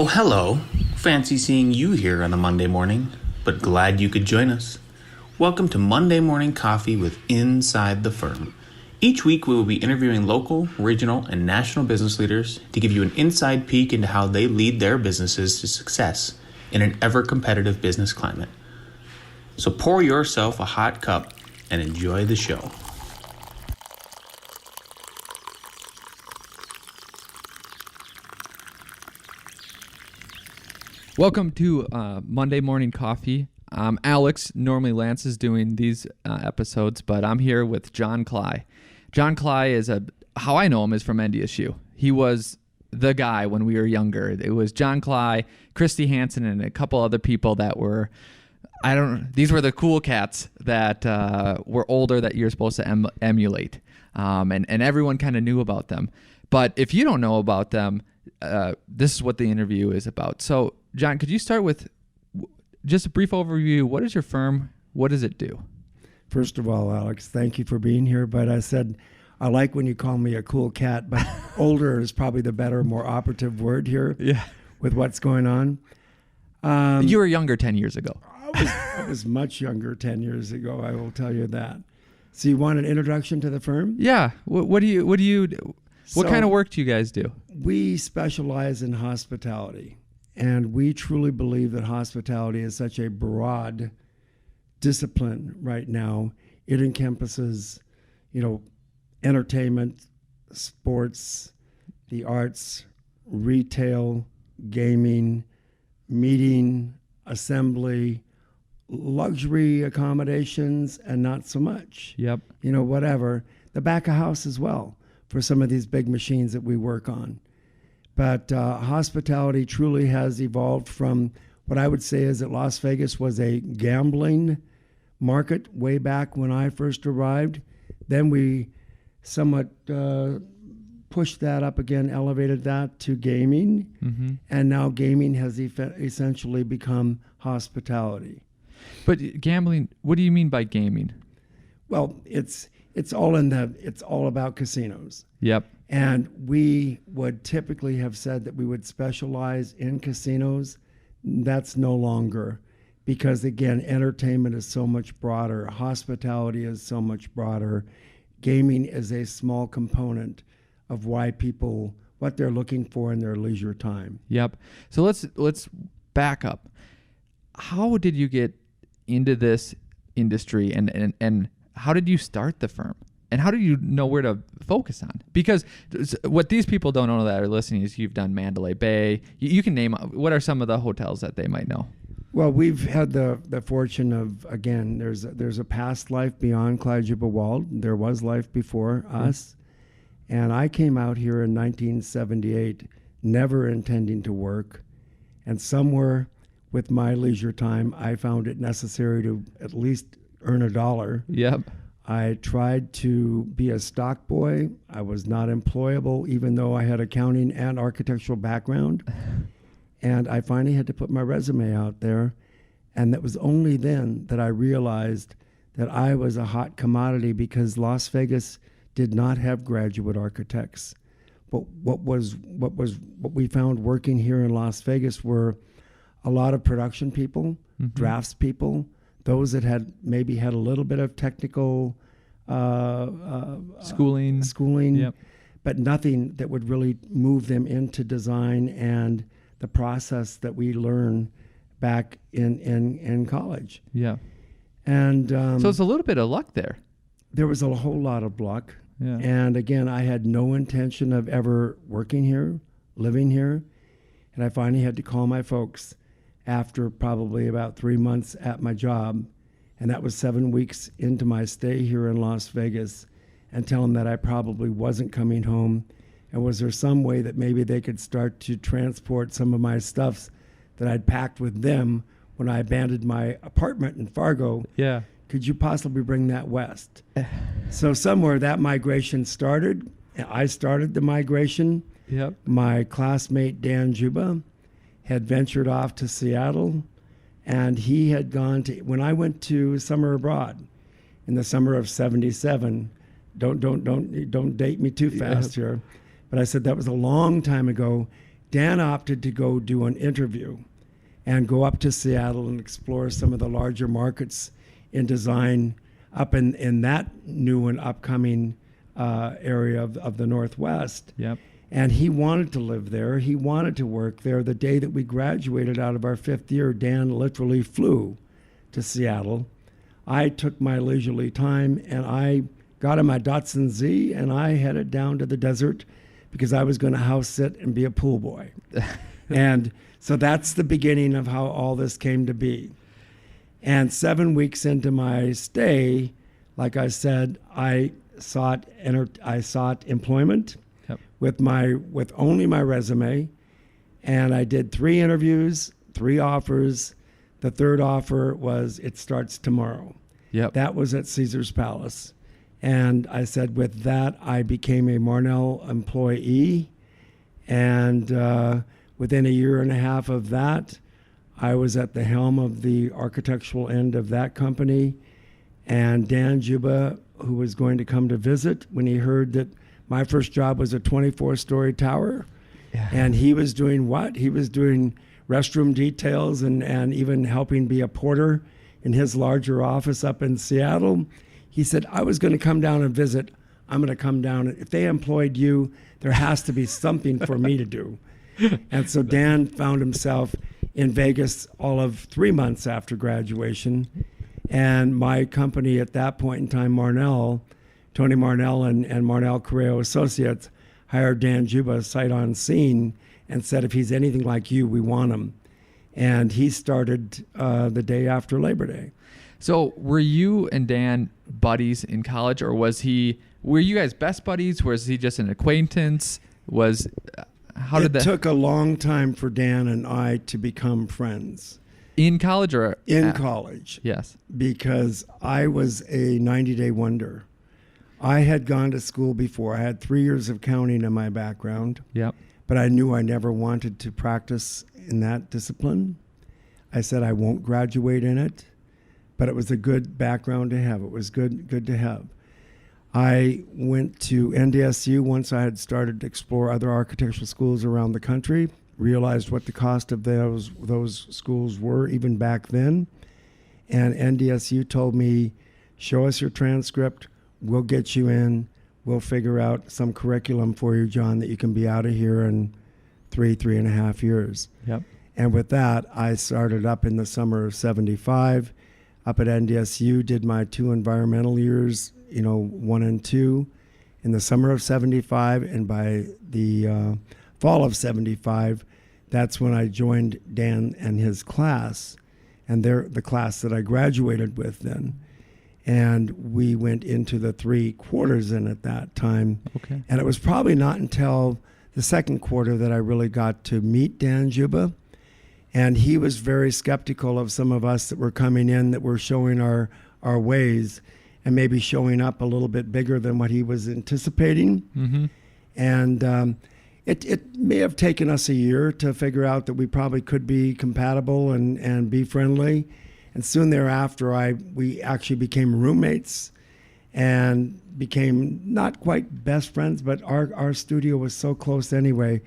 Oh, hello. Fancy seeing you here on a Monday morning, but glad you could join us. Welcome to Monday Morning Coffee with Inside the Firm. Each week we will be interviewing local, regional, and national business leaders to give you an inside peek into how they lead their businesses to success in an ever-competitive business climate. So pour yourself a hot cup and enjoy the show. Welcome to Monday Morning Coffee. I'm Alex. Normally Lance is doing these episodes, but I'm here with John Klai. John Klai is how I know him is from NDSU. He was the guy when we were younger. It was John Klai, Christy Hansen, and a couple other people that were, these were the cool cats that were older that you're supposed to emulate. And everyone kind of knew about them. But if you don't know about them, this is what the interview is about. So, John, could you start with just a brief overview? What is your firm? What does it do? First of all, Alex, thank you for being here. But I said, I like when you call me a cool cat, but older is probably the better, more operative word here with what's going on. You were younger 10 years ago. I was much younger 10 years ago, I will tell you that. So you want an introduction to the firm? Yeah. What kind of work do you guys do? We specialize in hospitality. And we truly believe that hospitality is such a broad discipline right now. It encompasses, entertainment, sports, the arts, retail, gaming, meeting, assembly, luxury accommodations, and not so much. Yep. Whatever. The back of house as well for some of these big machines that we work on. But hospitality truly has evolved from what I would say is that Las Vegas was a gambling market way back when I first arrived. Then we somewhat pushed that up again, elevated that to gaming. Mm-hmm. And now gaming has essentially become hospitality. But gambling, what do you mean by gaming? Well, it's all about casinos. Yep. And we would typically have said that we would specialize in casinos. That's no longer, because again, entertainment is so much broader. Hospitality is so much broader. Gaming is a small component of what they're looking for in their leisure time. Yep. So let's back up. How did you get into this industry, and how did you start the firm? And how do you know where to focus on? Because what these people don't know that are listening is you've done Mandalay Bay. You can name, what are some of the hotels that they might know? Well, we've had the fortune of, again, there's a past life beyond Klai Juba Wald. There was life before us. And I came out here in 1978, never intending to work. And somewhere with my leisure time, I found it necessary to at least earn $1. Yep. I tried to be a stock boy. I was not employable, even though I had accounting and architectural background. And I finally had to put my resume out there. And that was only then that I realized that I was a hot commodity, because Las Vegas did not have graduate architects. But what we found working here in Las Vegas were a lot of production people, drafts people, those that had maybe had a little bit of technical schooling, yep, but nothing that would really move them into design and the process that we learn back in college. Yeah. And so it's a little bit of luck there. There was a whole lot of luck. Yeah. And again, I had no intention of ever working here, living here. And I finally had to call my folks after probably about 3 months at my job, and that was 7 weeks into my stay here in Las Vegas, and tell them that I probably wasn't coming home, and was there some way that maybe they could start to transport some of my stuffs that I'd packed with them when I abandoned my apartment in Fargo. Yeah. Could you possibly bring that west? So somewhere that migration started. I started the migration. Yep. My classmate Dan Juba had ventured off to Seattle, and he had gone to, when I went to summer abroad in the summer of '77, don't date me too fast here, but I said that was a long time ago. Dan opted to go do an interview and go up to Seattle and explore some of the larger markets in design up in that new and upcoming area of the Northwest. Yep. And he wanted to live there. He wanted to work there. The day that we graduated out of our 5th year, Dan literally flew to Seattle. I took my leisurely time and I got in my Datsun Z and I headed down to the desert because I was going to house sit and be a pool boy. And so that's the beginning of how all this came to be. And 7 weeks into my stay, like I said, I sought employment. Yep. with only my resume, and I did 3 interviews, 3 offers. The 3rd offer was, it starts tomorrow. Yep. That was at Caesar's Palace. And I said, with that, I became a Marnell employee. And within a year and a half of that, I was at the helm of the architectural end of that company. And Dan Juba, who was going to come to visit, when he heard that my first job was a 24-story tower, and he was doing what? He was doing restroom details and even helping be a porter in his larger office up in Seattle. He said, I was going to come down and visit. I'm going to come down. If they employed you, there has to be something for me to do. And so Dan found himself in Vegas all of 3 months after graduation. And my company at that point in time, Tony Marnell and Marnell Correo Associates, hired Dan Juba sight on scene and said, if he's anything like you, we want him. And he started the day after Labor Day. So were you and Dan buddies in college, or were you guys best buddies? Was he just an acquaintance? It took a long time for Dan and I to become friends. In college or? In college. Yes. Because I was a 90-day wonder. I had gone to school before. I had 3 years of counting in my background. Yep. But I knew I never wanted to practice in that discipline. I said I won't graduate in it, but it was a good background to have. It was good to have. I went to NDSU once I had started to explore other architectural schools around the country, realized what the cost of those schools were even back then. And NDSU told me, show us your transcript, we'll get you in, we'll figure out some curriculum for you, John, that you can be out of here in 3.5 years. Yep. And with that, I started up in the summer of 75, up at NDSU, did my 2 environmental years, 1 and 2, in the summer of 75, and by the fall of 75, that's when I joined Dan and his class, and they're the class that I graduated with then. And we went into the 3 quarters in at that time. Okay. And it was probably not until the 2nd quarter that I really got to meet Dan Juba. And he was very skeptical of some of us that were coming in, that were showing our ways and maybe showing up a little bit bigger than what he was anticipating. Mm-hmm. And it may have taken us a year to figure out that we probably could be compatible and be friendly. And soon thereafter, we actually became roommates and became not quite best friends, but our studio was so close anyway.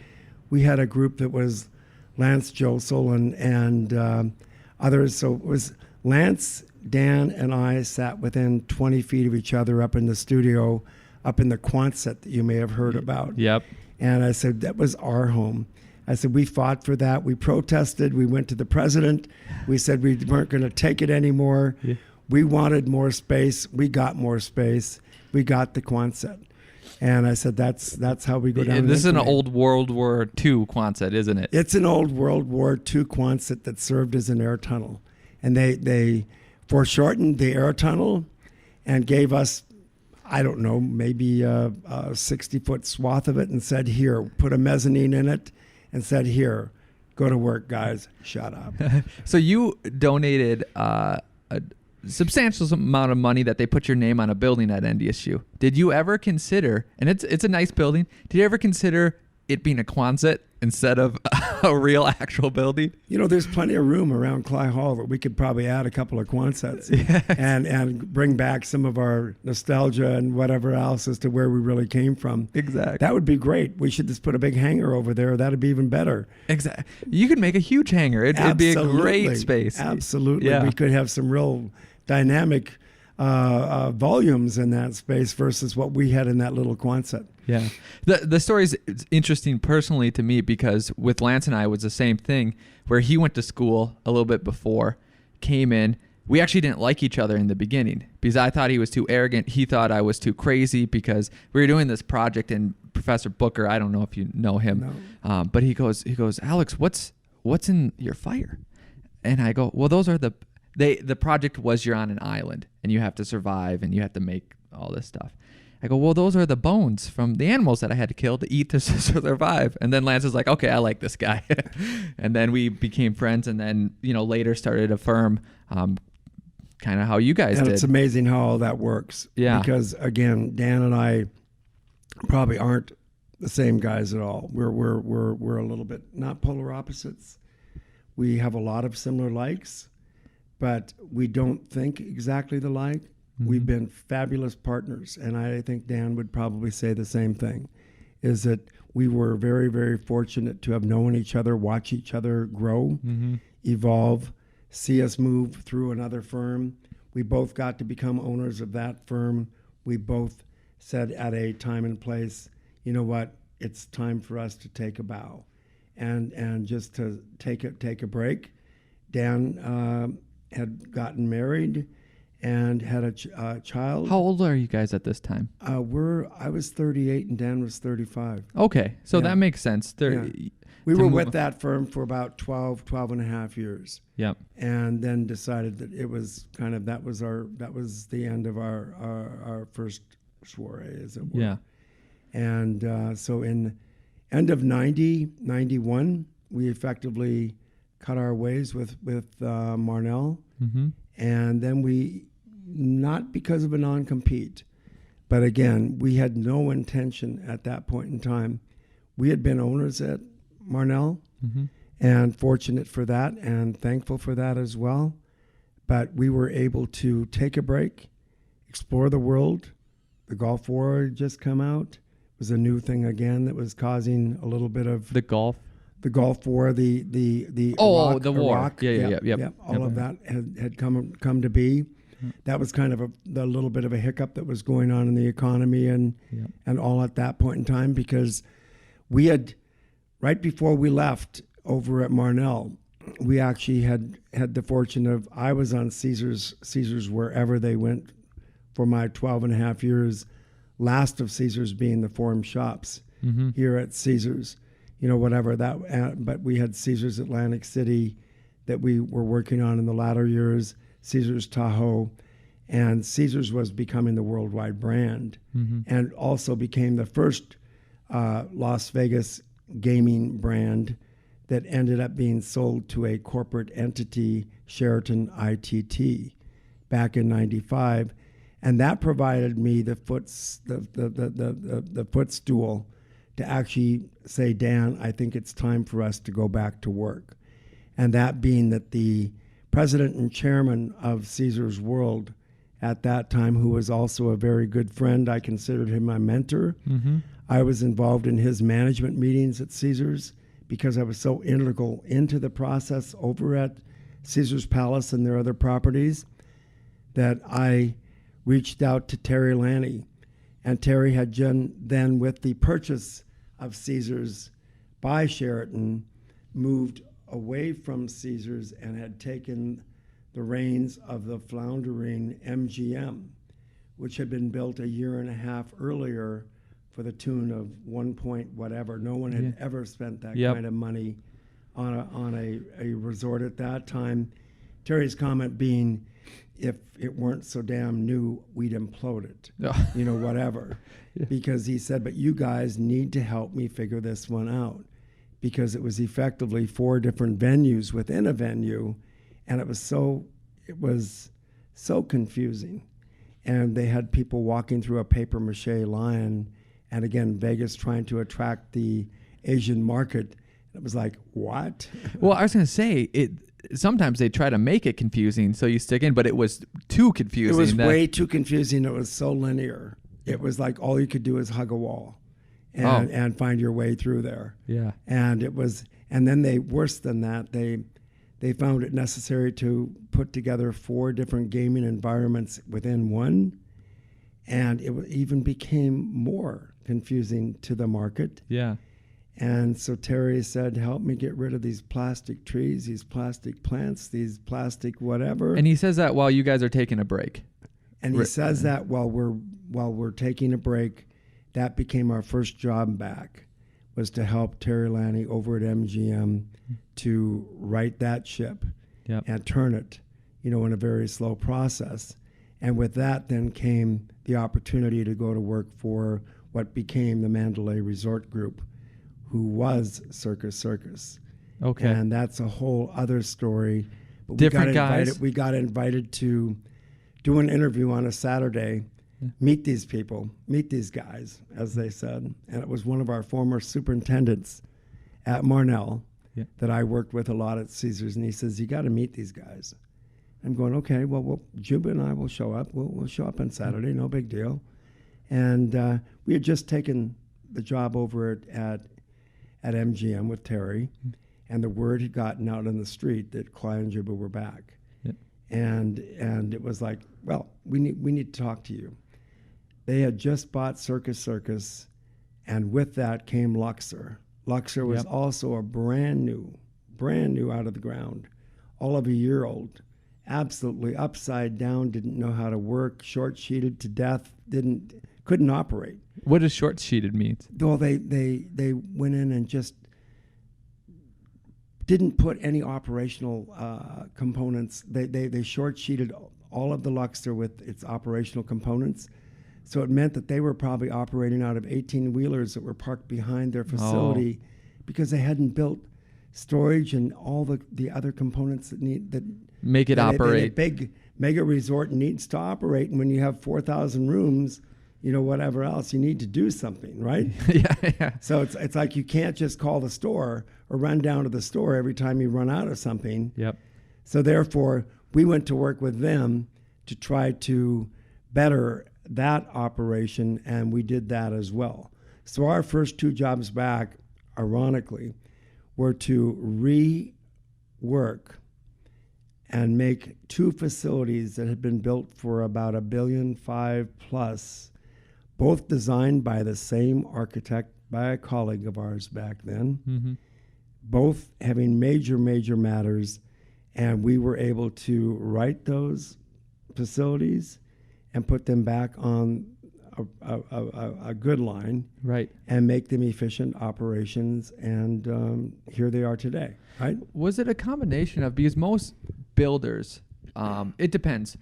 We had a group that was Lance Josel and others. So it was Lance, Dan, and I sat within 20 feet of each other up in the studio, up in the Quonset that you may have heard about. Yep. And I said, that was our home. I said, we fought for that. We protested. We went to the president. We said we weren't going to take it anymore. Yeah. We wanted more space. We got more space. We got the Quonset. And I said, that's how we go down. This is an old World War II Quonset, isn't it? It's an old World War II Quonset that served as an air tunnel. And they foreshortened the air tunnel and gave us, I don't know, maybe a 60-foot swath of it and said, here, put a mezzanine in it, and said, here, go to work, guys. Shut up. So you donated a substantial amount of money that they put your name on a building at NDSU. Did you ever consider, and it's a nice building, did you ever consider it being a Quonset instead of a real actual building. You know, there's plenty of room around Klai Hall that we could probably add a couple of Quonsets and bring back some of our nostalgia and whatever else as to where we really came from. Exactly. That would be great. We should just put a big hangar over there. That'd be even better. Exactly. You could make a huge hangar. It'd be a great space. Absolutely. Yeah. We could have some real dynamic volumes in that space versus what we had in that little Quonset. Yeah. The story is interesting personally to me because with Lance and I, it was the same thing where he went to school a little bit before, came in. We actually didn't like each other in the beginning because I thought he was too arrogant. He thought I was too crazy because we were doing this project and Professor Booker, I don't know if you know him, but he goes, Alex, what's in your fire? And I go, well, those are the project was you're on an island and you have to survive and you have to make all this stuff. I go, well, those are the bones from the animals that I had to kill to eat to survive. And then Lance is like, okay, I like this guy. And then we became friends and then, later started a firm, kind of how you guys did. It's amazing how all that works. Yeah. Because again, Dan and I probably aren't the same guys at all. We're a little bit not polar opposites. We have a lot of similar likes, but we don't think exactly the like. Mm-hmm. We've been fabulous partners, and I think Dan would probably say the same thing, is that we were very, very fortunate to have known each other, watch each other grow, evolve, see us move through another firm. We both got to become owners of that firm. We both said at a time and place, you know what, it's time for us to take a bow and just to take a break. Dan had gotten married and had a child. How old are you guys at this time? I was 38 and Dan was 35. Okay, so that makes sense. We were with that firm for about 12 and a half years. Yep. And then decided that it was kind of, that was the end of our first soiree, as it were. Yeah. And so in end of 91, we effectively cut our ways with Marnell. Mm-hmm. And then we, not because of a non-compete, but again, we had no intention at that point in time. We had been owners at Marnell, and fortunate for that and thankful for that as well. But we were able to take a break, explore the world. The Gulf War had just come out. It was a new thing again that was causing a little bit of... The Gulf War, the war. Iraq, Yeah. All of that had come to be. That was kind of the little bit of a hiccup that was going on in the economy and all at that point in time, because we had, right before we left over at Marnell, we actually had the fortune of, I was on Caesars wherever they went for my 12 and a half years, last of Caesars being the Forum Shops here at Caesars. Whatever that, but we had Caesars Atlantic City that we were working on in the latter years, Caesars Tahoe, and Caesars was becoming the worldwide brand, and also became the first Las Vegas gaming brand that ended up being sold to a corporate entity, Sheraton ITT, back in '95, and that provided me the footstool to actually say, Dan, I think it's time for us to go back to work. And that being that the president and chairman of Caesars World at that time, who was also a very good friend, I considered him my mentor. I was involved in his management meetings at Caesars because I was so integral into the process over at Caesars Palace and their other properties that I reached out to Terry Lanny. And Terry had then, with the purchase of Caesars by Sheraton, moved away from Caesars and had taken the reins of the floundering MGM, which had been built a year and a half earlier for the tune of 1 point whatever. No one had ever spent that kind of money on a resort at that time. Terry's comment being, if it weren't so damn new, we'd implode it, whatever. Because he said, but you guys need to help me figure this one out, because it was effectively 4 different venues within a venue, and it was so confusing. And they had people walking through a papier-mâché lion, and again, Vegas trying to attract the Asian market. It was like, what? Well, I was going to say, sometimes they try to make it confusing, so you stick in, but it was too confusing. It was way too confusing. It was so linear. It was like all you could do is hug a wall and find your way through there. Yeah. And then worse than that, they found it necessary to put together 4 different gaming environments within one, and it even became more confusing to the market. Yeah. And so Terry said, help me get rid of these plastic trees, these plastic plants, these plastic whatever. And he says that while you guys are taking a break. And he says that while we're taking a break. That became our first job back, was to help Terry Lanny over at MGM to right that ship and turn it, in a very slow process. And with that then came the opportunity to go to work for what became the Mandalay Resort Group, who was Circus. Okay. And that's a whole other story. But Different guys. We got invited to do an interview on a Saturday, meet these people, meet these guys, as they said. And it was one of our former superintendents at Marnell that I worked with a lot at Caesars. And he says, you got to meet these guys. I'm going, okay, well, Juba and I will show up. We'll show up on Saturday, no big deal. And we had just taken the job over at MGM with Terry, and the word had gotten out on the street that Klai and Juba were back. Yep. And it was like, well, we need to talk to you. They had just bought Circus, and with that came Luxor. Luxor was also a brand new out of the ground, all of a year old, absolutely upside down, didn't know how to work, short-sheeted to death, couldn't operate. What does short-sheeted mean? Well, they went in and just didn't put any operational components. They short-sheeted all of the Luxor with its operational components. So it meant that they were probably operating out of 18-wheelers that were parked behind their facility because they hadn't built storage and all the other components that make it operate. A big mega resort needs to operate, and when you have 4,000 rooms, whatever else, you need to do something, right? Yeah. So it's like you can't just call the store or run down to the store every time you run out of something. Yep. So therefore, we went to work with them to try to better that operation, and we did that as well. So our first 2 jobs back, ironically, were to rework and make 2 facilities that had been built for about $1.5 billion plus, both designed by the same architect, by a colleague of ours back then, both having major matters, and we were able to right those facilities and put them back on a good line, right, and make them efficient operations, and here they are today, right? Was it a combination of, because most builders, it depends.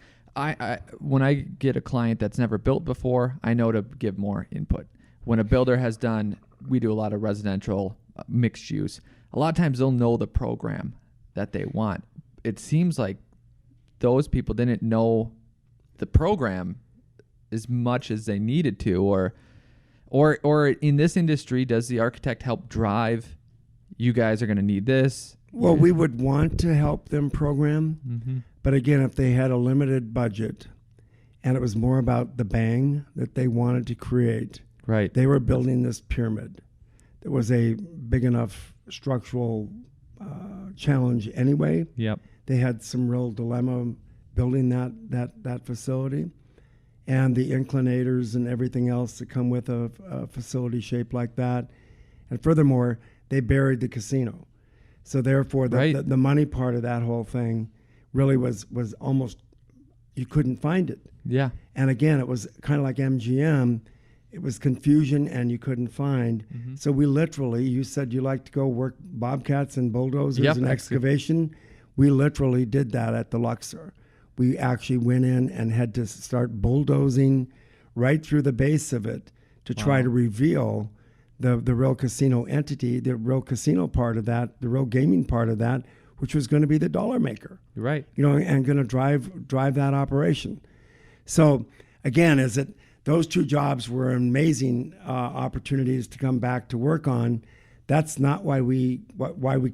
When I get a client that's never built before, I know to give more input. When a builder has done, we do a lot of residential mixed use. A lot of times they'll know the program that they want. It seems like those people didn't know the program as much as they needed to, or in this industry, does the architect help drive? You guys are going to need this. Well, we would want to help them program, but again, if they had a limited budget and it was more about the bang that they wanted to create, right? They were building this pyramid. There was a big enough structural challenge anyway. Yep. They had some real dilemma building that facility, and the inclinators and everything else that come with a facility shaped like that. And furthermore, they buried the casino. So therefore, the money part of that whole thing really was almost, you couldn't find it. Yeah. And again, it was kind of like MGM. It was confusion and you couldn't find. So we literally, you said you like to go work bobcats and bulldozers and excavation. We literally did that at the Luxor. We actually went in and had to start bulldozing right through the base of it to try to reveal the real casino entity, the real casino part of that, the real gaming part of that, which was going to be the dollar maker. Right. And going to drive that operation. So again, those 2 jobs were amazing opportunities to come back to work on. That's not why we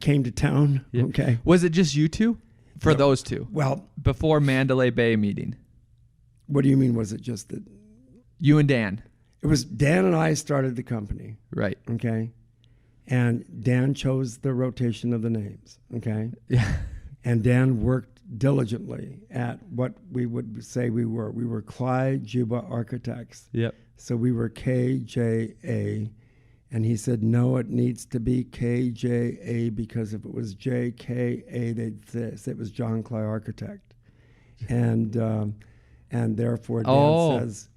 came to town. Yeah. Okay. Was it just you two? For No. those two? Well, Before Mandalay Bay meeting? what do you mean? Was it just that? You and Dan? It was Dan and I started the company. Right. Okay. And Dan chose the rotation of the names. Okay. Yeah. And Dan worked diligently at what we would say we were. We were Klai Juba Architects. Yep. So we were KJA. And he said, no, it needs to be KJA, because if it was JKA, they'd say it was John Klai Architect. And therefore Dan says,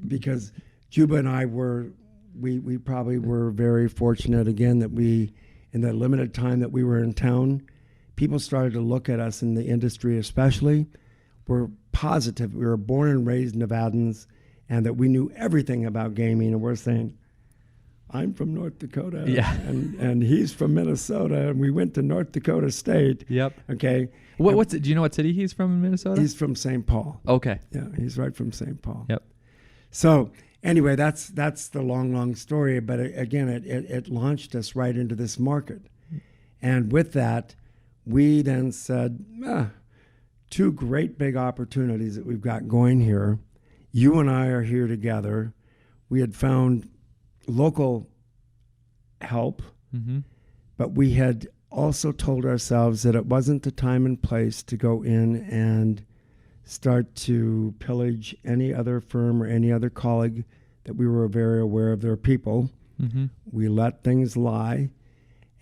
because Juba and I we probably were very fortunate again that we, in the limited time that we were in town, people started to look at us in the industry especially. We're positive. We were born and raised Nevadans, and that we knew everything about gaming, and we're saying, I'm from North Dakota, and he's from Minnesota, and we went to North Dakota State. Yep. Okay. Do you know what city he's from in Minnesota? He's from St. Paul. Okay. Yeah, he's right from St. Paul. Yep. So anyway, that's the long story. But again, it launched us right into this market, and with that, we then said, two great big opportunities that we've got going here. You and I are here together. We had found local help, but we had also told ourselves that it wasn't the time and place to go in and start to pillage any other firm or any other colleague that we were very aware of their people. We let things lie,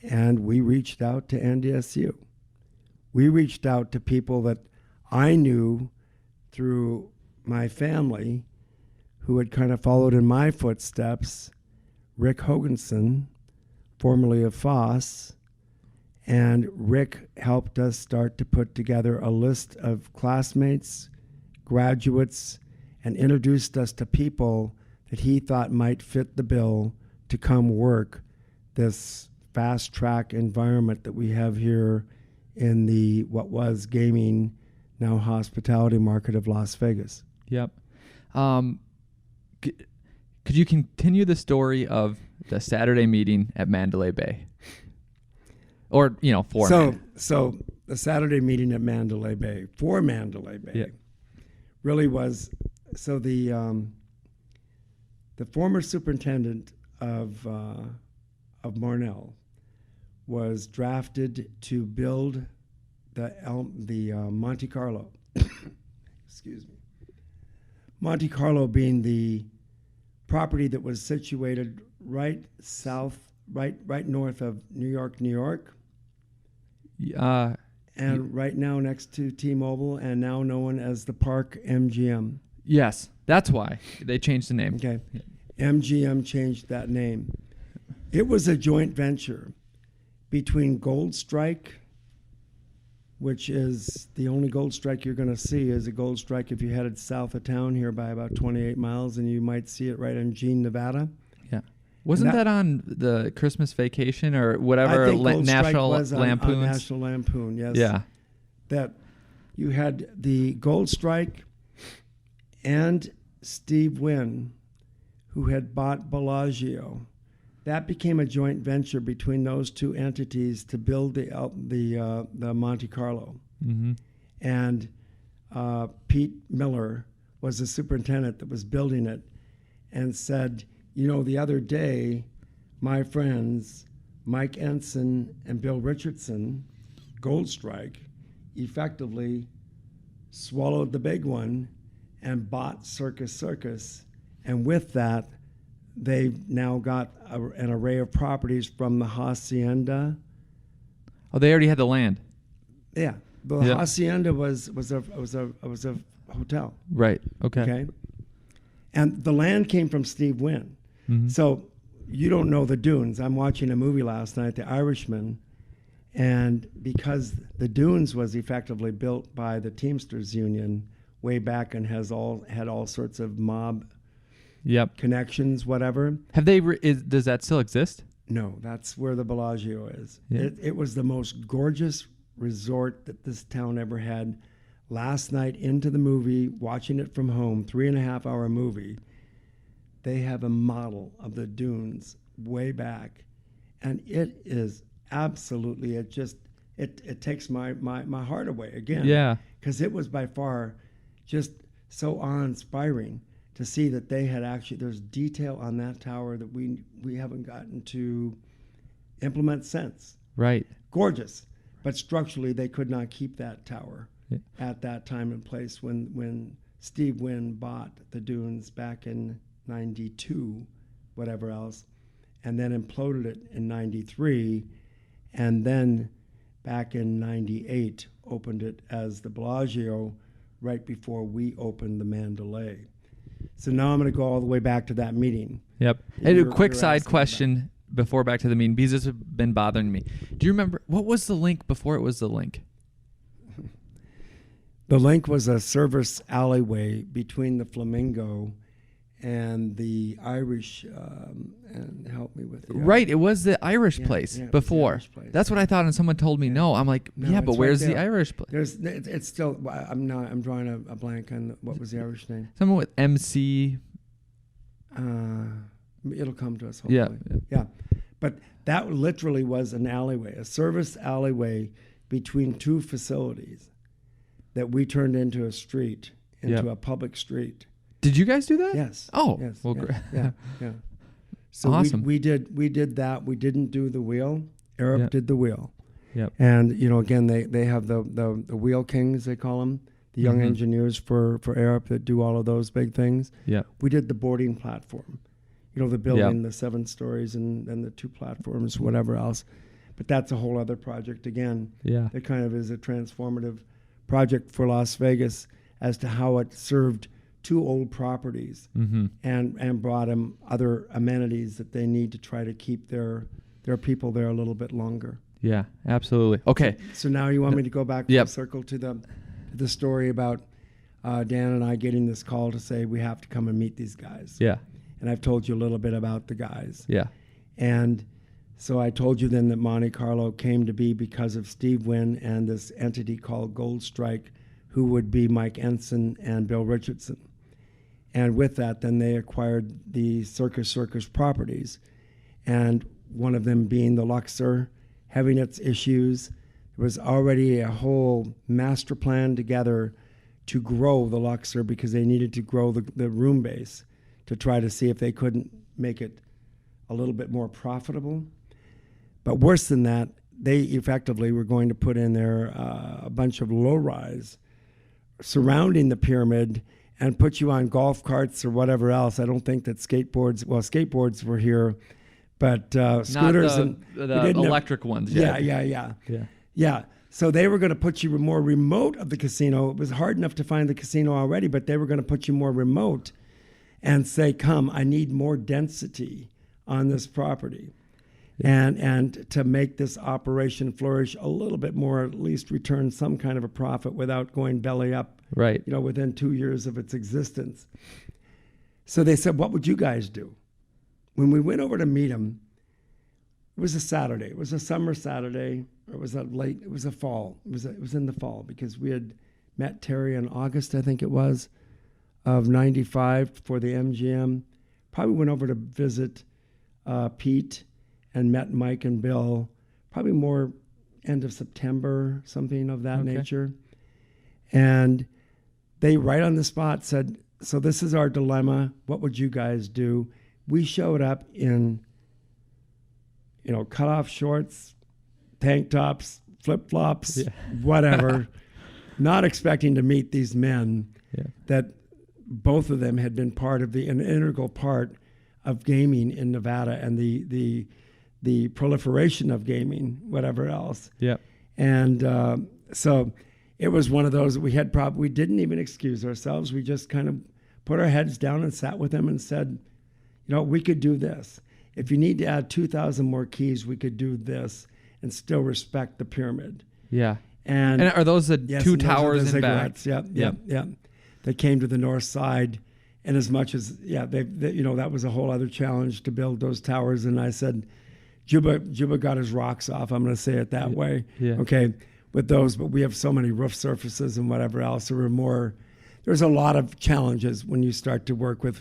and we reached out to NDSU. We reached out to people that I knew through my family who had kind of followed in my footsteps. Rick Hoganson, formerly of Foss, and Rick helped us start to put together a list of classmates, graduates, and introduced us to people that he thought might fit the bill to come work this fast track environment that we have here in the what was gaming, now hospitality market of Las Vegas. Yep. Could you continue the story of the Saturday meeting at Mandalay Bay? Or, So the Saturday meeting at Mandalay Bay, for Mandalay Bay, really was, so the former superintendent of Marnell was drafted to build the Monte Carlo. Excuse me. Monte Carlo being the property that was situated right north of New York, and right now next to T-Mobile, and now known as the Park MGM. Yes, that's why they changed the name. Okay, MGM changed that name. It was a joint venture between Gold Strike, which is the only Gold Strike you're going to see is a Gold Strike if you headed south of town here by about 28 miles, and you might see it right in Jean, Nevada. Yeah. Wasn't that on the Christmas Vacation or whatever? I think Gold Strike National was Lampoons? on National Lampoon, yes. Yeah. That you had the Gold Strike and Steve Wynn, who had bought Bellagio. That became a joint venture between those two entities to build the Monte Carlo. And Pete Miller was the superintendent that was building it, and said, the other day, my friends, Mike Ensign and Bill Richardson, Gold Strike, effectively swallowed the big one and bought Circus. And with that, they've now got an array of properties from the Hacienda. Oh, they already had the land. Yeah, the Hacienda was a hotel. Right. Okay. Okay. And the land came from Steve Wynn. So you don't know the Dunes. I'm watching a movie last night, The Irishman, and because the Dunes was effectively built by the Teamsters Union way back and had all sorts of mob connections, whatever. Have they? Does that still exist? No, that's where the Bellagio is. Yeah. It was the most gorgeous resort that this town ever had. Last night into the movie, watching it from home, 3.5-hour movie, they have a model of the Dunes way back, And it is absolutely, it takes my heart away again. Yeah. Because it was by far just so awe-inspiring to see that they had actually, there's detail on that tower that we haven't gotten to implement since. Right. Gorgeous. But structurally, they could not keep that tower at that time and place when Steve Wynn bought the Dunes back in 92, whatever else, and then imploded it in 93, and then back in 98 opened it as the Bellagio right before we opened the Mandalay. So now I'm going to go all the way back to that meeting. Yep. And a quick side question before back to the meeting, because this has been bothering me. Do you remember, what was the link before it was the link? The link was a service alleyway between the Flamingo and the Irish, and help me with the Right, it was the Irish place before. Irish place. That's what I thought, and someone told me no. I'm like, No, yeah, but it's where's right the there. Irish place? It's still. I'm drawing a blank on what was the Irish name. Someone with MC. It'll come to us. Hopefully. Yeah. But that literally was an alleyway, a service alleyway between two facilities that we turned into a street, into a public street. Did you guys do that? Yes. Oh, yes, well, yes, great. yeah. So awesome. we did that. We didn't do the wheel. Arab did the wheel. Yep. And again, they have the wheel kings, they call them, the young engineers for Arab that do all of those big things. Yeah. We did the boarding platform. The building, the 7 stories and the 2 platforms, whatever else. But that's a whole other project again. Yeah. That kind of is a transformative project for Las Vegas as to how it served 2 old properties and brought them other amenities that they need to try to keep their people there a little bit longer. Yeah, absolutely. Okay. So now you want me to go back full circle to the story about Dan and I getting this call to say we have to come and meet these guys. Yeah. And I've told you a little bit about the guys. Yeah. And so I told you then that Monte Carlo came to be because of Steve Wynn and this entity called Gold Strike, who would be Mike Ensign and Bill Richardson. And with that, then they acquired the Circus properties, and one of them being the Luxor, having its issues. There was already a whole master plan together to grow the Luxor because they needed to grow the room base to try to see if they couldn't make it a little bit more profitable. But worse than that, they effectively were going to put in there a bunch of low-rise surrounding the pyramid and put you on golf carts or whatever else. I don't think that skateboards were here, but scooters and the electric ones. Yeah. So they were going to put you more remote of the casino. It was hard enough to find the casino already, but they were going to put you more remote and say, come, I need more density on this property. And to make this operation flourish a little bit more, at least return some kind of a profit without going belly up, right? Within 2 years of its existence. So they said, what would you guys do? When we went over to meet them, it was a Saturday. It was a summer Saturday. Or it was a fall. It was in the fall because we had met Terry in August, I think it was, of 95 for the MGM. Probably went over to visit Pete and met Mike and Bill, probably more end of September, something of that nature. And they right on the spot said, so this is our dilemma. What would you guys do? We showed up in, cutoff shorts, tank tops, flip-flops, whatever, not expecting to meet these men that both of them had been an integral part of gaming in Nevada and the proliferation of gaming, whatever else. Yeah. And so it was one of those that we didn't even excuse ourselves. We just kind of put our heads down and sat with them and said, we could do this. If you need to add 2,000 more keys, we could do this and still respect the pyramid. Yeah. And are those the 2 towers in back? Yep. They came to the north side. And as much as, that was a whole other challenge to build those towers. And I said, Juba got his rocks off. I'm going to say it that way. Yeah. Okay. With those, but we have so many roof surfaces and whatever else. There's a lot of challenges when you start to work with,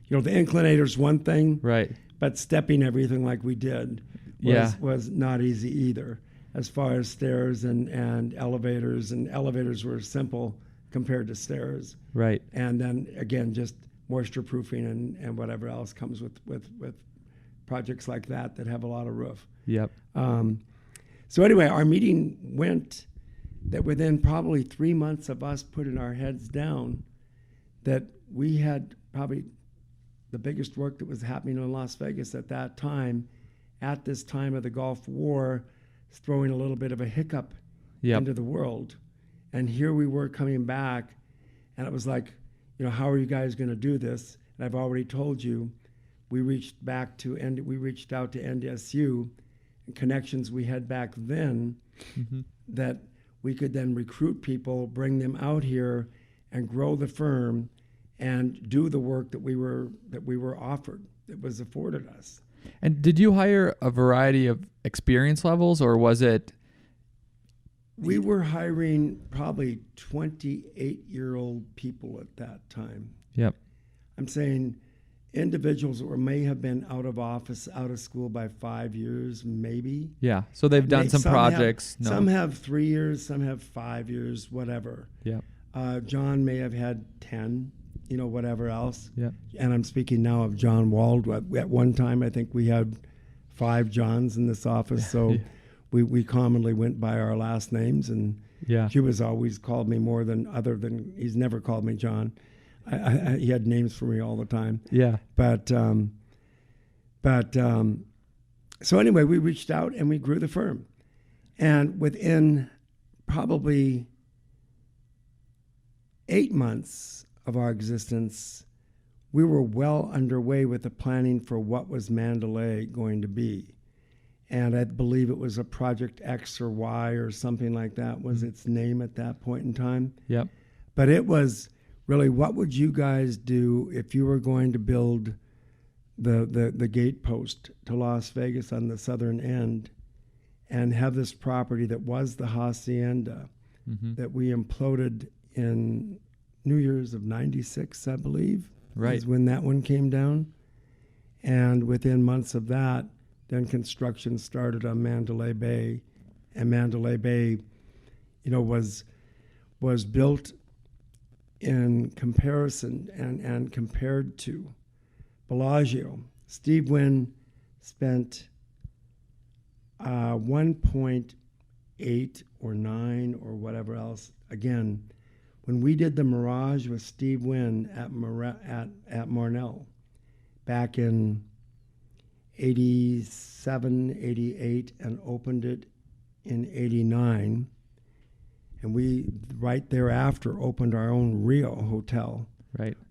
the inclinator's one thing. Right. But stepping everything like we did was not easy either, as far as stairs and elevators were simple compared to stairs. Right. And then again, just moisture proofing and whatever else comes with projects like that have a lot of roof. Yep. So anyway, our meeting went that within probably 3 months of us putting our heads down, that we had probably the biggest work that was happening in Las Vegas at that time, at this time of the Gulf War, throwing a little bit of a hiccup into the world. And here we were coming back, and it was like, how are you guys going to do this? And I've already told you, we reached out to NDSU, and connections we had back then, that we could then recruit people, bring them out here, and grow the firm, and do the work that we were offered, that was afforded us. And did you hire a variety of experience levels, or was it? We were hiring probably 28-year-old people at that time. Yep. I'm saying individuals that may have been out of office, out of school by 5 years, maybe. Yeah. So they've done some projects. Some have 3 years, some have 5 years, whatever. Yeah. John may have had 10, whatever else. Yeah. And I'm speaking now of John Wald. At one time, I think we had 5 Johns in this office. So we commonly went by our last names, and Cuba's always called me he's never called me John. He had names for me all the time. Yeah. But so anyway, we reached out and we grew the firm. And within probably 8 months of our existence, we were well underway with the planning for what was Mandalay going to be. And I believe it was a Project X or Y or something like that was its name at that point in time. Yep. But it was really, what would you guys do if you were going to build the gate post to Las Vegas on the southern end and have this property that was the hacienda that we imploded in New Year's of '96, I believe, is when that one came down. And within months of that, then construction started on Mandalay Bay, and Mandalay Bay, was built in comparison and compared to Bellagio. Steve Wynn spent 1.8 or 9 or whatever else. Again, when we did the Mirage with Steve Wynn at Marnell back in 87, 88, and opened it in 89. And we, right thereafter, opened our own Rio hotel,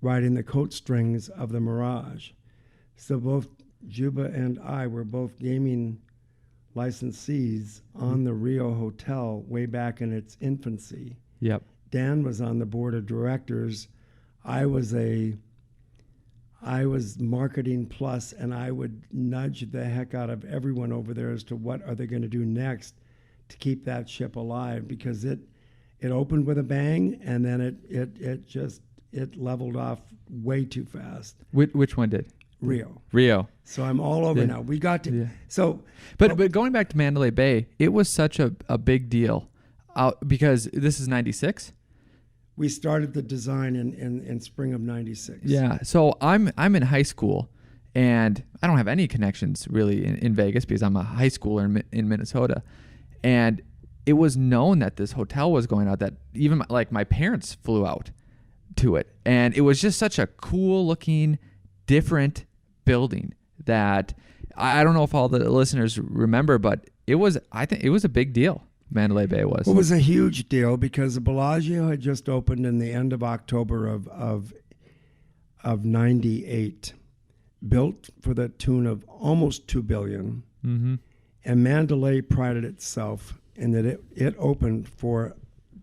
right in the coat strings of the Mirage. So both Juba and I were both gaming licensees on the Rio hotel way back in its infancy. Yep. Dan was on the board of directors. I was marketing plus, and I would nudge the heck out of everyone over there as to what are they going to do next to keep that ship alive, because it opened with a bang, and then it leveled off way too fast. Which one did? Rio. So I'm all over now. We got to. Yeah. So, but going back to Mandalay Bay, it was such a big deal, because this is '96. We started the design in spring of '96. Yeah. So I'm in high school, and I don't have any connections really in Vegas because I'm a high schooler in Minnesota, and it was known that this hotel was going out, that even my parents flew out to it. And it was just such a cool looking, different building that I don't know if all the listeners remember, but I think it was a big deal. Mandalay Bay was. It was a huge deal because the Bellagio had just opened in the end of October of '98, built for the tune of almost $2 billion. Mm-hmm. And Mandalay prided itself in that it opened for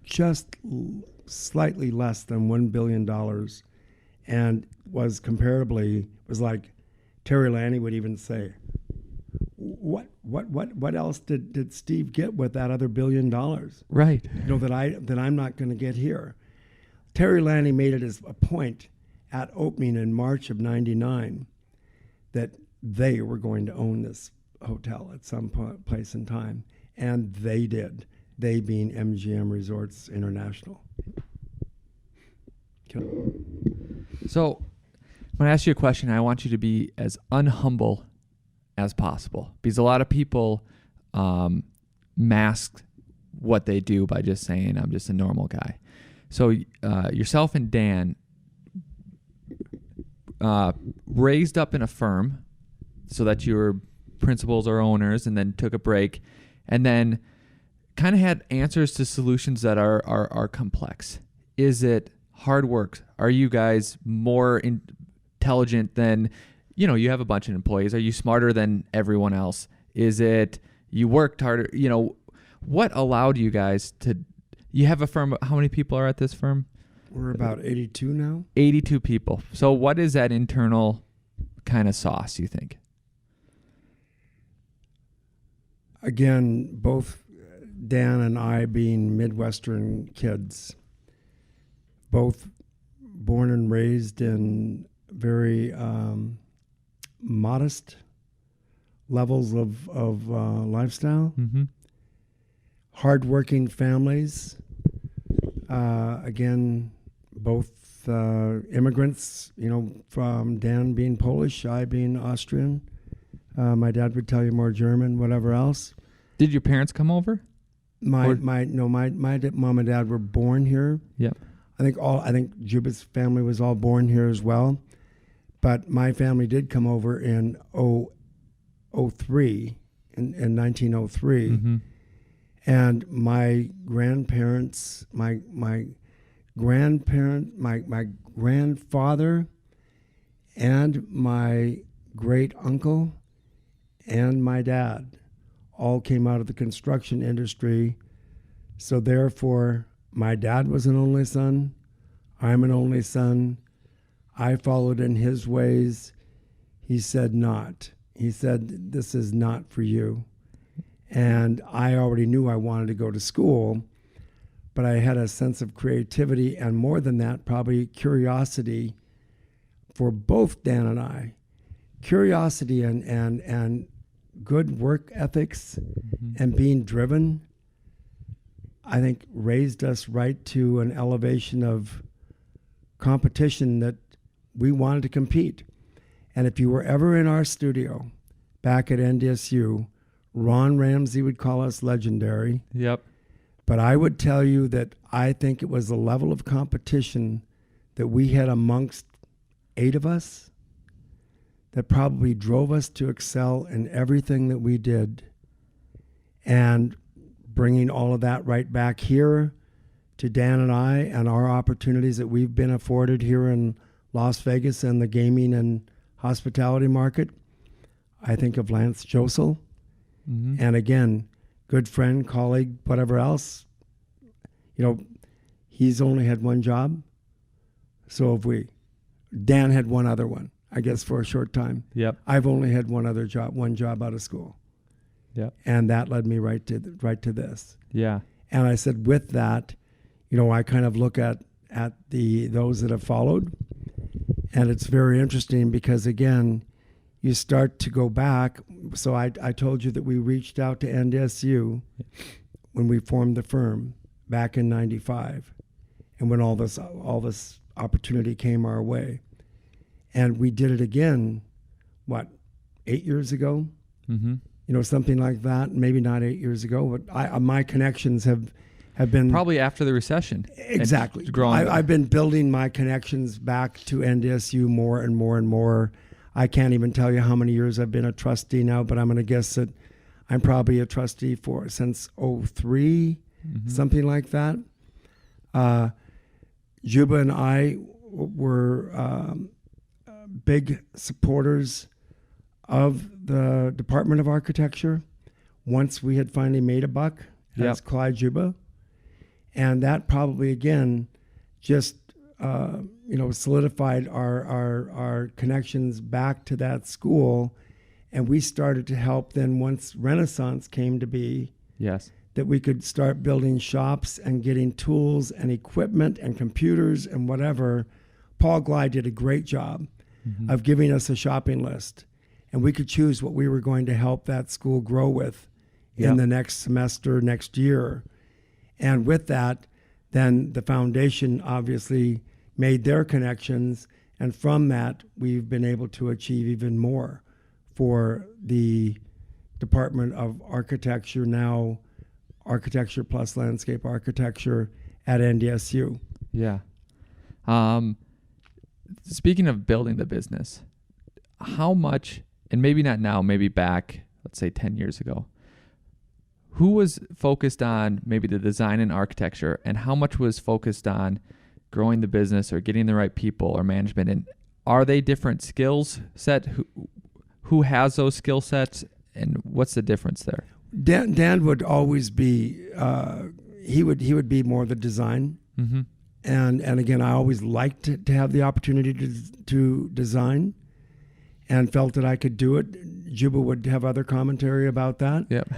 just slightly less than $1 billion, and was like Terry Lanny would even say, what else did Steve get with that other $1 billion? Right. That I'm not going to get here. Terry Lanny made it as a point at opening in March of '99 that they were going to own this hotel at some place in time. And they did. They being MGM Resorts International. So when I ask you a question, I want you to be as unhumble as possible, because a lot of people mask what they do by just saying, I'm just a normal guy. So yourself and Dan raised up in a firm so that you were principals or owners, and then took a break, and then kind of had answers to solutions that are complex. Is it hard work? Are you guys more intelligent than, you have a bunch of employees? Are you smarter than everyone else? Is it you worked harder? What allowed you guys to, you have a firm, how many people are at this firm? We're about 82 now. 82 people. So what is that internal kind of sauce, you think? Again, both Dan and I being Midwestern kids, both born and raised in very modest levels of lifestyle, hardworking families. Again, both immigrants, from Dan being Polish, I being Austrian. My dad would tell you more German, whatever else. Did your parents come over? My mom and dad were born here. Yep. I think Juba's family was all born here as well, but my family did come over in 2003, in 1903, and my grandparents, my grandfather, and my great uncle, and my dad all came out of the construction industry. So therefore, my dad was an only son. I'm an only son. I followed in his ways. He said not. He said, this is not for you. And I already knew I wanted to go to school, but I had a sense of creativity, and more than that, probably curiosity for both Dan and I. Curiosity and good work ethics and being driven, I think, raised us right to an elevation of competition that we wanted to compete. And if you were ever in our studio back at NDSU, Ron Ramsey would call us legendary. Yep. But I would tell you that I think it was the level of competition that we had amongst 8 of us that probably drove us to excel in everything that we did. And bringing all of that right back here to Dan and I and our opportunities that we've been afforded here in Las Vegas and the gaming and hospitality market, I think of Lance Josel. And again, good friend, colleague, whatever else. He's only had one job. So have we. Dan had one other one, I guess, for a short time. Yep. I've only had one job out of school. Yep. And that led me right to this. Yeah. And I said, with that, I kind of look at those that have followed, and it's very interesting because, again, you start to go back. So I told you that we reached out to NDSU when we formed the firm back in '95, and when all this opportunity came our way, and we did it again, 8 years ago? Something like that. Maybe not 8 years ago, but my connections have been probably after the recession. Exactly. I've been building my connections back to NDSU more and more and more. I can't even tell you how many years I've been a trustee now, but I'm going to guess that I'm probably a trustee since '03, something like that. Juba and I were big supporters of the Department of Architecture once we had finally made a buck as Klai Juba. And that probably, again, just solidified our connections back to that school. And we started to help then once Renaissance came to be, that we could start building shops and getting tools and equipment and computers and whatever. Paul Glide did a great job of giving us a shopping list. and we could choose what we were going to help that school grow with in the next semester, next year. And with that, then the foundation obviously made their connections, and from that, we've been able to achieve even more for the Department of Architecture, now Architecture plus Landscape Architecture at NDSU. Yeah. Speaking of building the business, how much, and maybe not now, maybe back, let's say 10 years ago, who was focused on maybe the design and architecture, and how much was focused on growing the business or getting the right people or management? And are they different skills set? Who has those skill sets, and what's the difference there? Dan would always be, he would be more the design. Mm-hmm. And again, I always liked to have the opportunity to design, and felt that I could do it. Juba would have other commentary about that. Yep.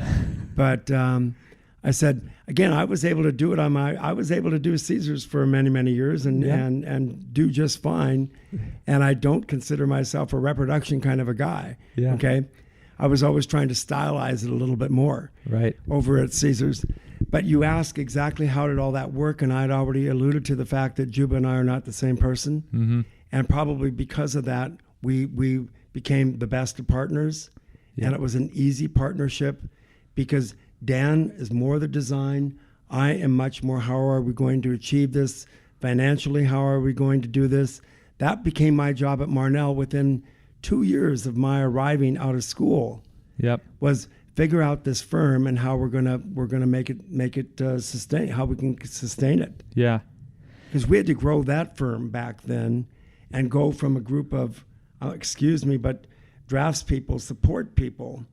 But I said, again, I was able to do it I was able to do Caesars for many, many years and do just fine. And I don't consider myself a reproduction kind of a guy. Yeah. Okay. I was always trying to stylize it a little bit more over at Caesars. But you ask exactly how did all that work, and I'd already alluded to the fact that Juba and I are not the same person. Mm-hmm. And probably because of that, we became the best of partners. Yeah. And it was an easy partnership because Dan is more the design. I am much more, how are we going to achieve this financially? How are we going to do this? That became my job at Marnell within 2 years of my arriving out of school. Yep. Was figure out this firm and how we're gonna make it sustain, how we can sustain it. Yeah. Because we had to grow that firm back then and go from a group of, but draftspeople, support people,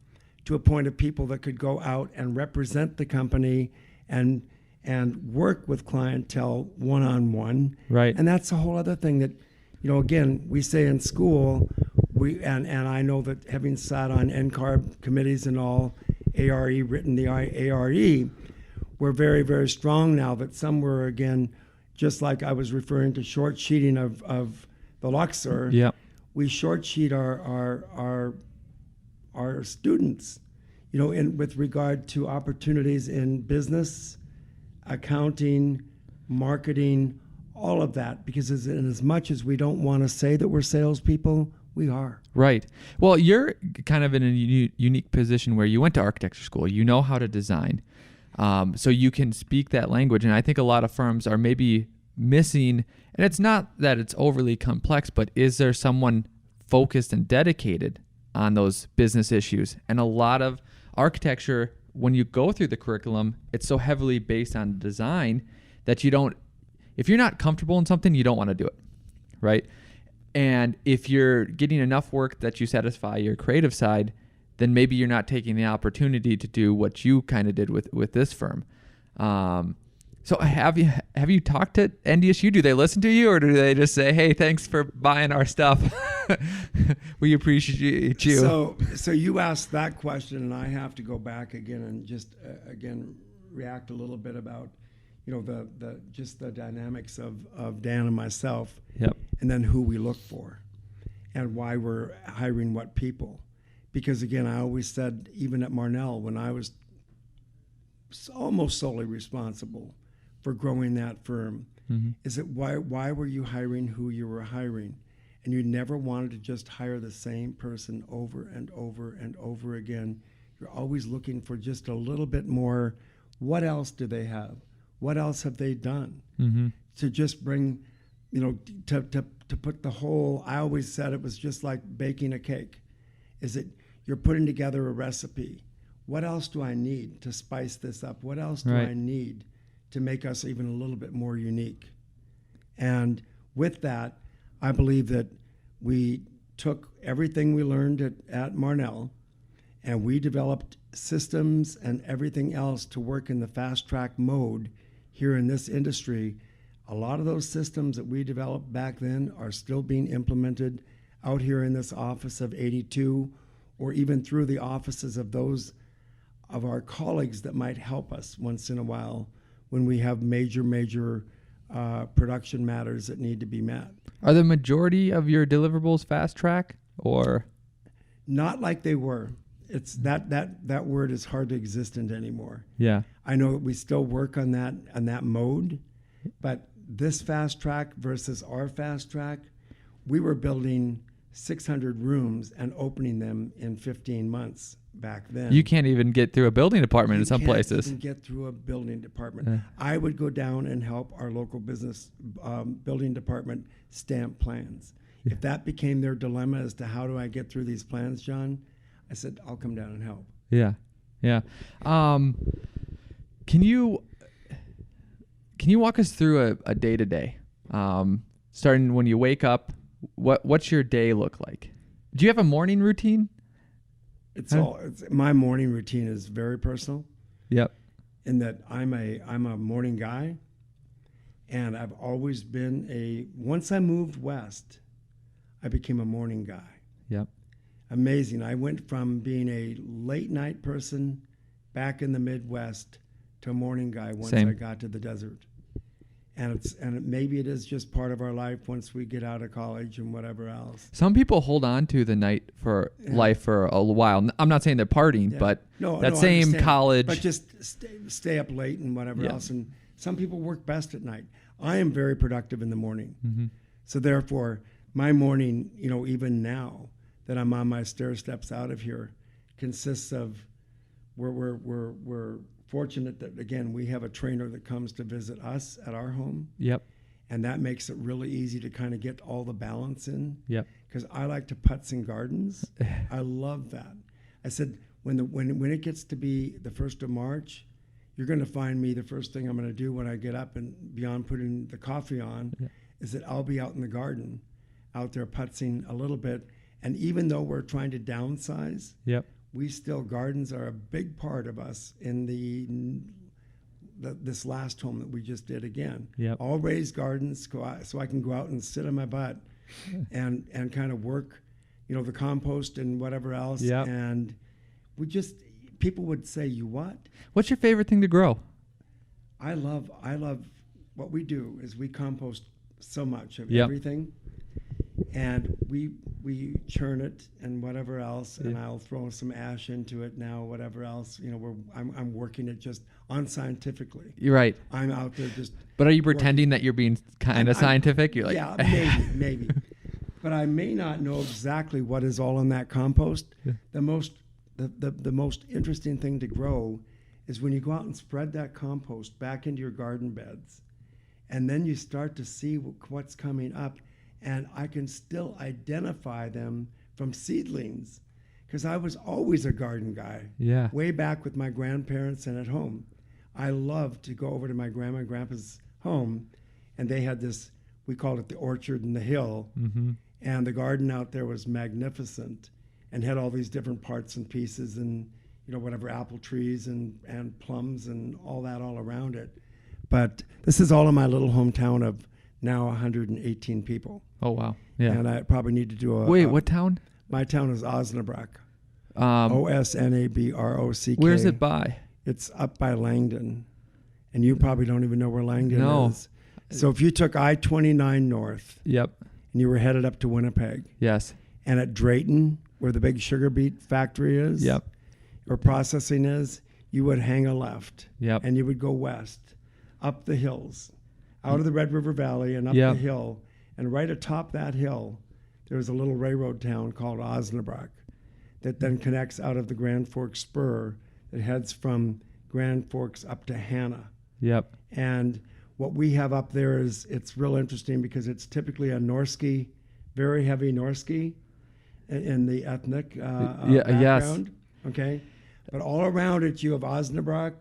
to a point of people that could go out and represent the company and work with clientele one-on-one. Right. And that's a whole other thing that, again, we say in school, and I know that having sat on NCARB committees and all, ARE, written the ARE, we're very, very strong now that some were, again, just like I was referring to short sheeting of the Luxor. Yep. We short sheet our students, with regard to opportunities in business, accounting, marketing, all of that, because as much as we don't want to say that we're salespeople, we are. Right. Well, you're kind of in a unique position where you went to architecture school. You know how to design. So you can speak that language. And I think a lot of firms are maybe missing, and it's not that it's overly complex, but is there someone focused and dedicated on those business issues? And a lot of architecture, when you go through the curriculum, it's so heavily based on design that if you're not comfortable in something, you don't want to do it, right? And if you're getting enough work that you satisfy your creative side, then maybe you're not taking the opportunity to do what you kind of did with this firm. So have you talked to NDSU? Do they listen to you, or do they just say, "Hey, thanks for buying our stuff. We appreciate you"? So you asked that question, and I have to go back again and just again react a little bit about the dynamics of Dan and myself. Yep. And then who we look for and why we're hiring what people. Because again, I always said, even at Marnell, when I was almost solely responsible for growing that firm, is that why were you hiring who you were hiring? And you never wanted to just hire the same person over and over and over again. You're always looking for just a little bit more. What else do they have? What else have they done? Mm-hmm. To just bring, to put the whole, I always said it was just like baking a cake. Is it you're putting together a recipe. What else do I need to spice this up? What else do I need to make us even a little bit more unique? And with that, I believe that we took everything we learned at Marnell and we developed systems and everything else to work in the fast track mode here in this industry. A lot of those systems that we developed back then are still being implemented out here in this office of 82, or even through the offices of those of our colleagues that might help us once in a while when we have major production matters that need to be met. Are the majority of your deliverables fast track, or? Not like they were. It's that word is hardly existent anymore. Yeah. I know we still work on that mode, but this fast track versus our fast track, we were building 600 rooms and opening them in 15 months back then. You can't even get through a building department in some places. You can't even get through a building department. I would go down and help our local business building department stamp plans. Yeah. If that became their dilemma as to how do I get through these plans, John, I said, I'll come down and help. Yeah. Yeah. Can you walk us through a day-to-day? Starting when you wake up, what's your day look like? Do you have a morning routine? My morning routine is very personal. Yep. In that I'm a morning guy, and I've always been once I moved west, I became a morning guy. Yep. Amazing. I went from being a late night person back in the Midwest to a morning guy once I got to the desert. And maybe it is just part of our life once we get out of college and whatever else. Some people hold on to the night for life for a while. I'm not saying they're partying, but same college. But just stay up late and whatever else. And some people work best at night. I am very productive in the morning. Mm-hmm. So therefore, my morning, even now that I'm on my stair steps out of here, consists of we're fortunate that, again, we have a trainer that comes to visit us at our home. Yep. And that makes it really easy to kind of get all the balance in. Yep. Because I like to putz in gardens. I love that. I said, when it gets to be the 1st of March, you're going to find me, the first thing I'm going to do when I get up and beyond putting the coffee on is that I'll be out in the garden, out there putzing a little bit. And even though we're trying to downsize, gardens are a big part of us in this last home that we just did again. All raised gardens, so I can go out and sit on my butt and kind of work, the compost and whatever else. And people would say, "You what?" What's your favorite thing to grow? I love what we do is we compost so much of everything. And we churn it and whatever else, and I'll throw some ash into it now, whatever else. I'm working it just unscientifically. You're right. I'm out there just. But are you pretending that you're being kind of scientific? You're like, yeah, maybe. But I may not know exactly what is all in that compost. The most interesting thing to grow is when you go out and spread that compost back into your garden beds, and then you start to see what's coming up. And I can still identify them from seedlings because I was always a garden guy. Yeah. Way back with my grandparents and at home. I loved to go over to my grandma and grandpa's home, and they had this, we called it the orchard in the hill. Mm-hmm. And the garden out there was magnificent and had all these different parts and pieces and, whatever, apple trees and plums and all that all around it. But this is all in my little hometown of now 118 people. Oh, wow. Yeah. And I probably need to do what town? My town is Osnabrück. Osnabrock. Where's it by? It's up by Langdon. And you probably don't even know where Langdon is. So if you took I-29 north. Yep. And you were headed up to Winnipeg. Yes. And at Drayton, where the big sugar beet factory is. Yep. Or processing is, you would hang a left. Yep. And you would go west, up the hills, out of the Red River Valley and up the hill. And right atop that hill, there's a little railroad town called Osnabrück that then connects out of the Grand Forks spur that heads from Grand Forks up to Hanna. Yep. And what we have up there is, it's real interesting because it's typically a Norski, very heavy Norski in the ethnic background. Okay. But all around it, you have Osnabrück,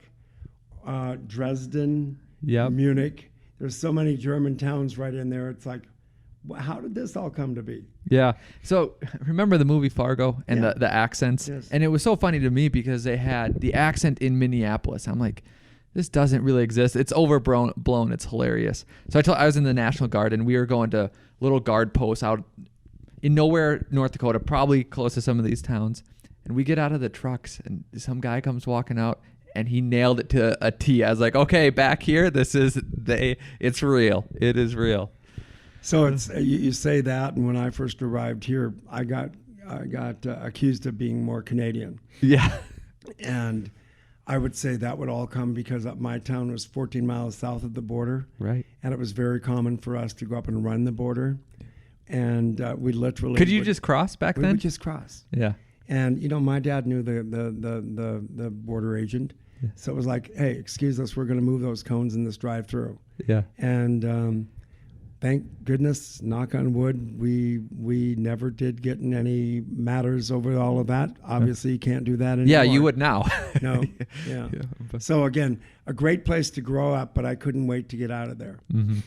Dresden, Munich. There's so many German towns right in there. It's like, how did this all come to be? Yeah. So remember the movie Fargo and the accents? Yes. And it was so funny to me because they had the accent in Minneapolis. I'm like, this doesn't really exist. It's overblown. It's hilarious. So I was in the National Guard, and we were going to little guard posts out in nowhere, North Dakota, probably close to some of these towns. And we get out of the trucks, and some guy comes walking out, and he nailed it to a T. I was like, okay, back here, it's real. It is real. So it's you say that, and when I first arrived here, I got accused of being more Canadian. Yeah. And I would say that would all come because my town was 14 miles south of the border. Right. And it was very common for us to go up and run the border. And we literally... Could you just cross back then? We would just cross. Yeah. And, my dad knew the border agent. Yeah. So it was like, hey, excuse us, we're going to move those cones in this drive-through. Yeah. And thank goodness, knock on wood, we never did get in any matters over all of that. Obviously, you can't do that anymore. Yeah, you would now. No. Yeah. So again, a great place to grow up, but I couldn't wait to get out of there. Mm-hmm.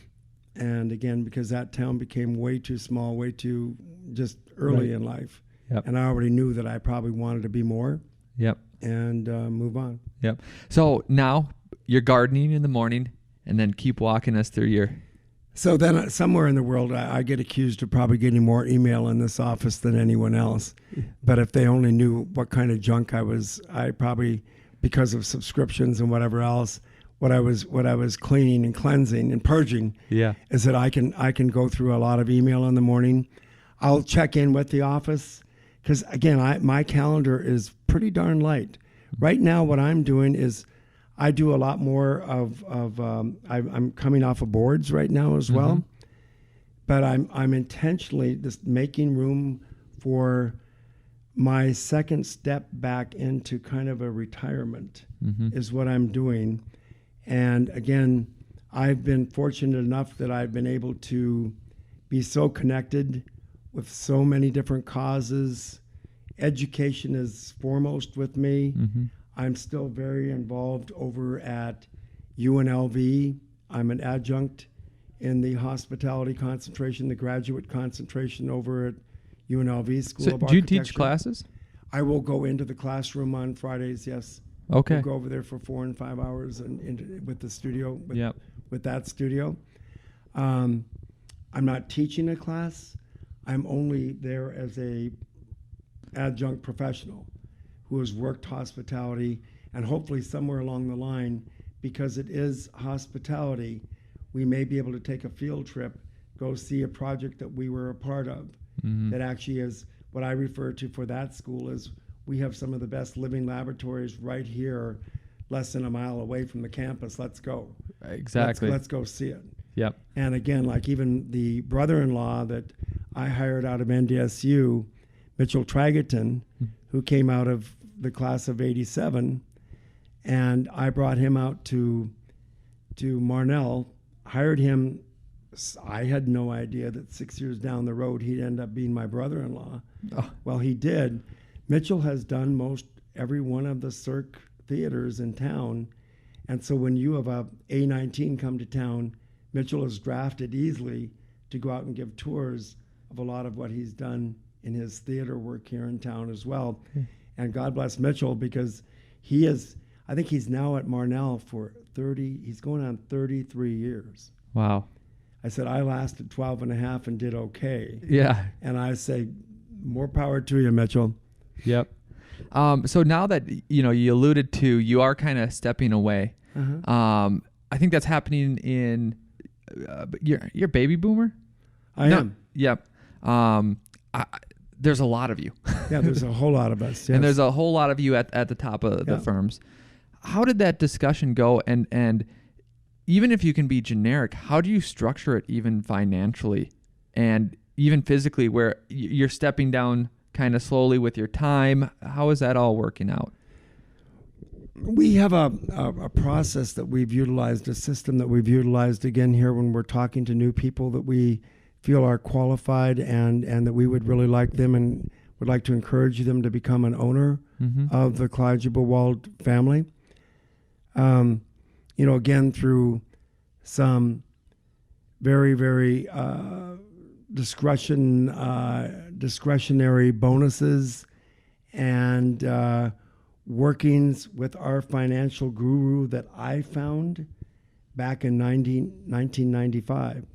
And again, because that town became way too small, way too just early in life. Yep. And I already knew that I probably wanted to be more. Yep. And move on. Yep. So now you're gardening in the morning, and then keep walking us through your... So then somewhere in the world, I get accused of probably getting more email in this office than anyone else. But if they only knew what kind of junk I probably, because of subscriptions and whatever else, what I was cleaning and cleansing and purging, is that I can go through a lot of email in the morning. I'll check in with the office because again, my calendar is pretty darn light. Right now, what I'm doing is I do a lot more I'm coming off of boards right now as well, but I'm intentionally just making room for my second step back into kind of a retirement is what I'm doing. And again, I've been fortunate enough that I've been able to be so connected with so many different causes. Education is foremost with me. I'm still very involved over at UNLV. I'm an adjunct in the hospitality concentration, the graduate concentration over at UNLV School of Architecture. Do you teach classes? I will go into the classroom on Fridays, yes. Okay. We'll go over there for 4 and 5 hours with the studio, with that studio. I'm not teaching a class. I'm only there as a adjunct professional who has worked hospitality, and hopefully somewhere along the line, because it is hospitality, we may be able to take a field trip, go see a project that we were a part of, that actually is what I refer to for that school is we have some of the best living laboratories right here, less than a mile away from the campus. Let's go. Exactly. Let's go see it. Yep. And again, like even the brother-in-law that I hired out of NDSU, Mitchell Tragerton, who came out of the class of 87, and I brought him out to Marnell, hired him. I had no idea that 6 years down the road he'd end up being my brother-in-law. Oh. Well, he did. Mitchell has done most every one of the Cirque theaters in town, and so when you have a A19 come to town, Mitchell is drafted easily to go out and give tours of a lot of what he's done in his theater work here in town as well. And God bless Mitchell, because I think he's now at Marnell for he's going on 33 years. Wow. I said, I lasted 12 and a half and did okay. Yeah. And I say, more power to you, Mitchell. Yep. So now that, you alluded to, you are kind of stepping away. I think that's happening in, you're baby boomer? I am. Yep. There's a lot of you. Yeah, there's a whole lot of us. Yes. And there's a whole lot of you at the top of the firms. How did that discussion go? And even if you can be generic, how do you structure it even financially and even physically, where you're stepping down kind of slowly with your time? How is that all working out? We have a process that we've utilized, a system that we've utilized again here when we're talking to new people that we feel are qualified and that we would really like them and would like to encourage them to become an owner of the Klai Juba Wald family. Again, through some very, very discretionary bonuses and workings with our financial guru that I found back in 1995.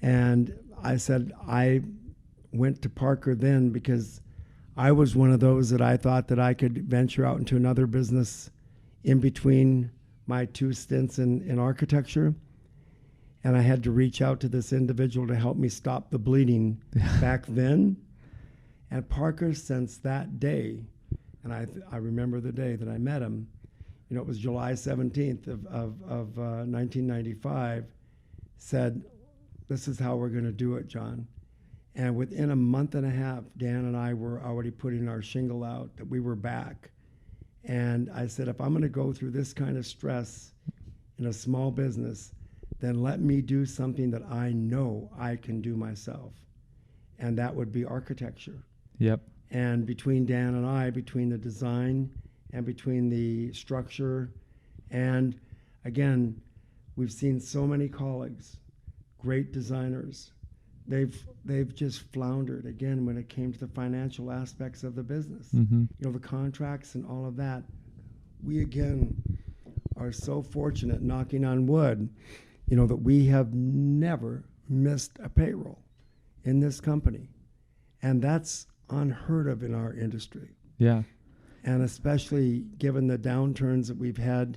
And I said, I went to Parker then because I was one of those that I thought that I could venture out into another business in between my two stints in architecture. And I had to reach out to this individual to help me stop the bleeding back then. And Parker, since that day, and I remember the day that I met him, it was July 17th of 1995, said, "This is how we're going to do it, John." And within a month and a half, Dan and I were already putting our shingle out that we were back. And I said, if I'm going to go through this kind of stress in a small business, then let me do something that I know I can do myself. And that would be architecture. Yep. And between Dan and I, between the design and between the structure, and again, we've seen so many colleagues, great designers, they've just floundered again when it came to the financial aspects of the business. Mm-hmm. The contracts and all of that. We again are so fortunate, knocking on wood, that we have never missed a payroll in this company, and that's unheard of in our industry. Yeah. And especially given the downturns that we've had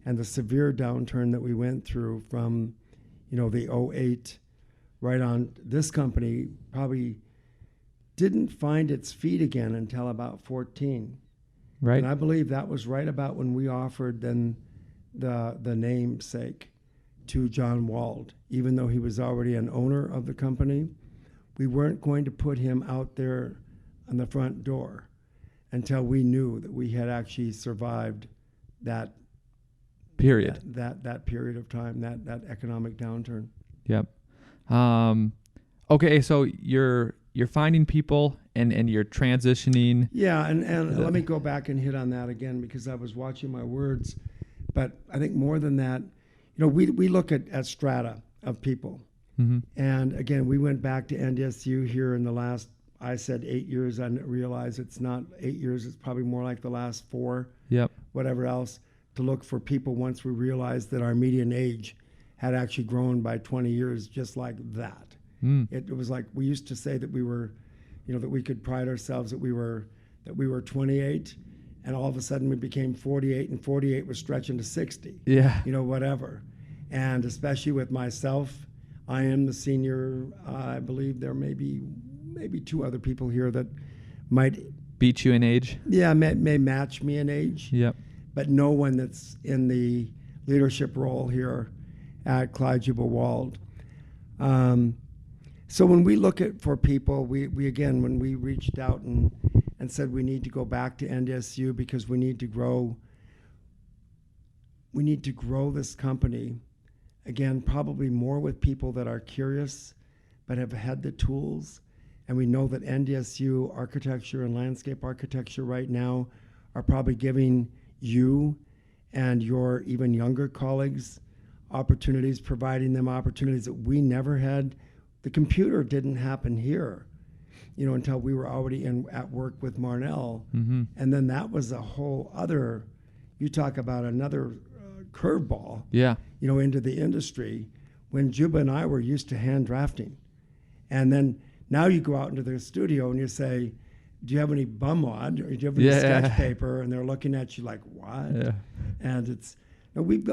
and the severe downturn that we went through from, the 08 right on. This company probably didn't find its feet again until about 14. Right. And I believe that was right about when we offered then the namesake to John Wald. Even though he was already an owner of the company, we weren't going to put him out there on the front door until we knew that we had actually survived that period. That period of time, that economic downturn. Yep. Okay, so you're finding people and you're transitioning. Yeah, and let me go back and hit on that again because I was watching my words. But I think more than that, we look at strata of people. Mm-hmm. And again, we went back to NDSU here in the last, I said 8 years. I realize it's not 8 years. It's probably more like the last 4, Yep. whatever else, to look for people once we realized that our median age had actually grown by 20 years just like that. Mm. It was like we used to say that we were, that we could pride ourselves that we were 28, and all of a sudden we became 48, and 48 was stretching to 60. Yeah. Whatever. And especially with myself, I am the senior. I believe there may be maybe 2 other people here that might beat you in age. Yeah, may match me in age. Yep. But no one that's in the leadership role here at Klai Juba Wald. So when we look for people, we again, when we reached out and said we need to go back to NDSU because we need to grow this company, again, probably more with people that are curious but have had the tools. And we know that NDSU architecture and landscape architecture right now are probably giving you and your even younger colleagues opportunities, providing them opportunities that we never had. The computer didn't happen here, until we were already at work with Marnell. Mm-hmm. And then that was a whole other, you talk about another curveball, Yeah. Into the industry when Juba and I were used to hand drafting. And then now you go out into their studio and you say, do you have any bumwad or do you have any sketch paper? And they're looking at you like, what? Yeah. And it's, we've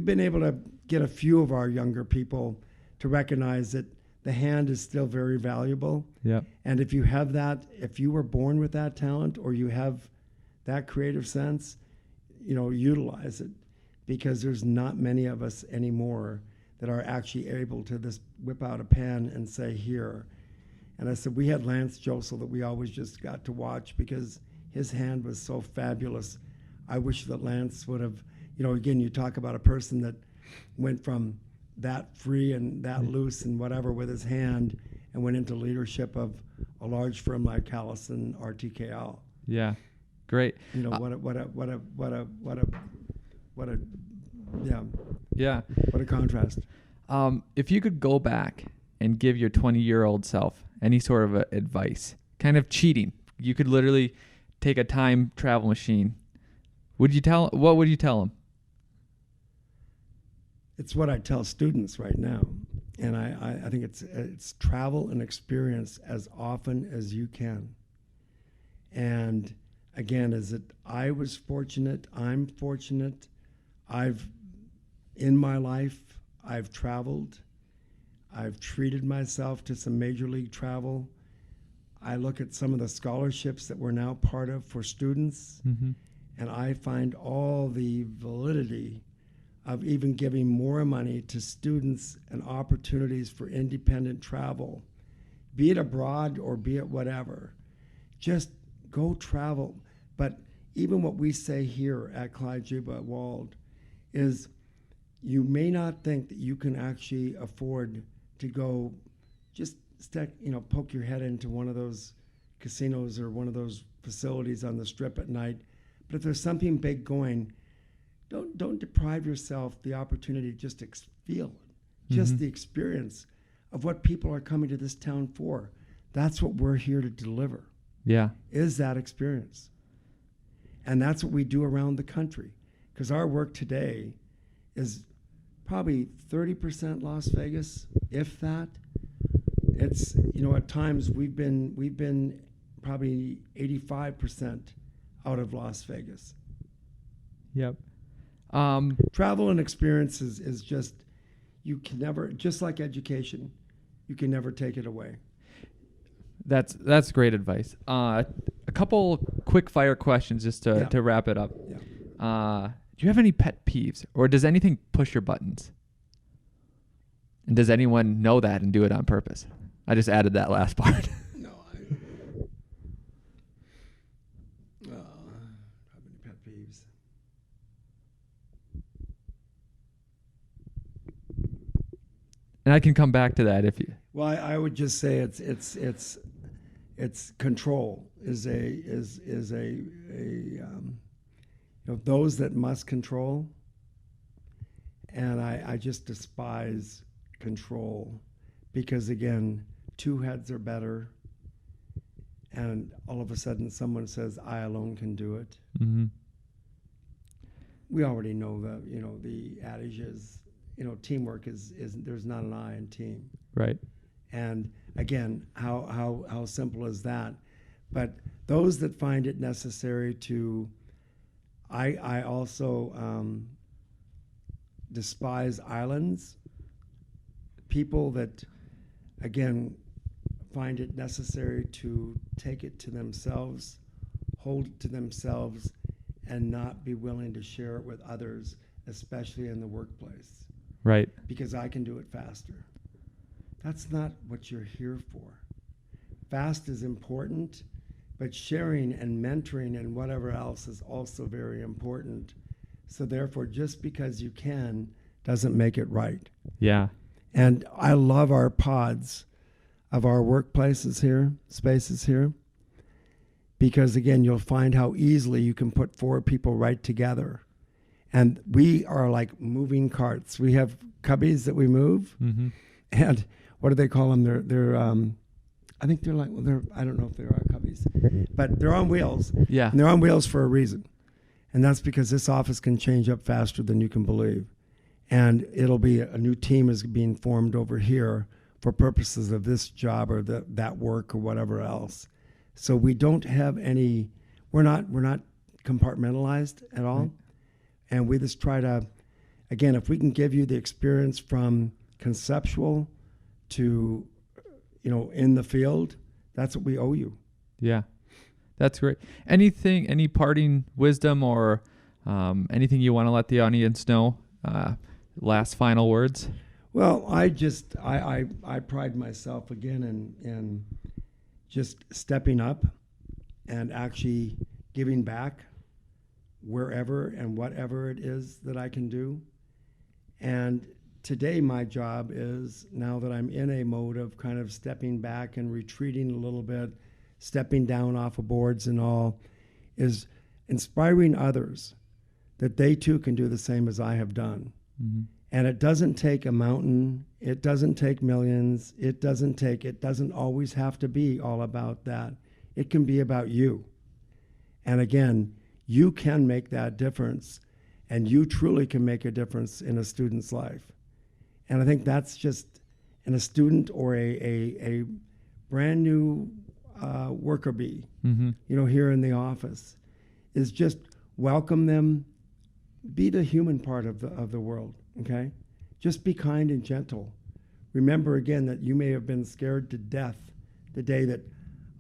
been able to get a few of our younger people to recognize that the hand is still very valuable. Yep. And if you have that, if you were born with that talent or you have that creative sense, utilize it, because there's not many of us anymore that are actually able to just whip out a pen and say, here. And I said, we had Lance Josel that we always just got to watch because his hand was so fabulous. I wish that Lance would have, again, you talk about a person that went from that free and that loose and whatever with his hand and went into leadership of a large firm like Callis and RTKL. Yeah. Great. What a contrast. If you could go back and give your 20-year-old self any sort of advice, kind of cheating, you could literally take a time travel machine. What would you tell him? It's what I tell students right now. And I think it's travel and experience as often as you can. And again, I was fortunate, I'm fortunate. In my life, I've traveled. I've treated myself to some major league travel. I look at some of the scholarships that we're now part of for students, and I find all the validity of even giving more money to students and opportunities for independent travel, be it abroad or be it whatever. Just go travel. But even what we say here at Klai Juba Wald is you may not think that you can actually afford to go just poke your head into one of those casinos or one of those facilities on the strip at night. But if there's something big going, don't deprive yourself the opportunity to just feel it, just the experience of what people are coming to this town for. That's what we're here to deliver. Yeah. Is that experience. And that's what we do around the country. Because our work today is probably 30% Las Vegas, if that. It's, at times we've been probably 85% out of Las Vegas. Yep. Travel and experience is just, you can never, just like education, you can never take it away. That's great advice. A couple quick fire questions just to wrap it up. Yeah. Do you have any pet peeves, or does anything push your buttons? And does anyone know that and do it on purpose? I just added that last part. No, I have any pet peeves. And I can come back to that if you. Well, I would just say it's control is those that must control, and I just despise control, because again, two heads are better, and all of a sudden someone says I alone can do it. Mm-hmm. We already know that the adage is teamwork is there's not an I in team. Right. And again, how simple is that? But those that find it necessary to, I also despise islands. People that, again, find it necessary to take it to themselves, hold it to themselves, and not be willing to share it with others, especially in the workplace. Right. Because I can do it faster. That's not what you're here for. Fast is important, but sharing and mentoring and whatever else is also very important. So therefore, just because you can doesn't make it right. Yeah. And I love our pods of our workplaces here, spaces here, because again, you'll find how easily you can put four people right together. And we are like moving carts. We have cubbies that we move, and what do they call them? They're I think they're like, I don't know if they are cubbies, but they're on wheels. Yeah. And they're on wheels for a reason. And that's because this office can change up faster than you can believe. And it'll be a new team is being formed over here for purposes of this job or that work or whatever else. So we don't have any, we're not compartmentalized at all. Right. And we just try to, again, if we can give you the experience from conceptual to, in the field, that's what we owe you. Yeah, that's great. Any parting wisdom or anything you want to let the audience know? Last final words? Well, I pride myself again in just stepping up and actually giving back wherever and whatever it is that I can do. And today my job is, now that I'm in a mode of kind of stepping back and retreating a little bit, stepping down off of boards and all, is inspiring others that they too can do the same as I have done. Mm-hmm. And it doesn't take a mountain. It doesn't take millions. It doesn't always have to be all about that. It can be about you. And again, you can make that difference, and you truly can make a difference in a student's life. And I think that's just in a student or a brand new worker bee, here in the office, is just welcome them, be the human part of the world, okay? Just be kind and gentle. Remember again that you may have been scared to death the day that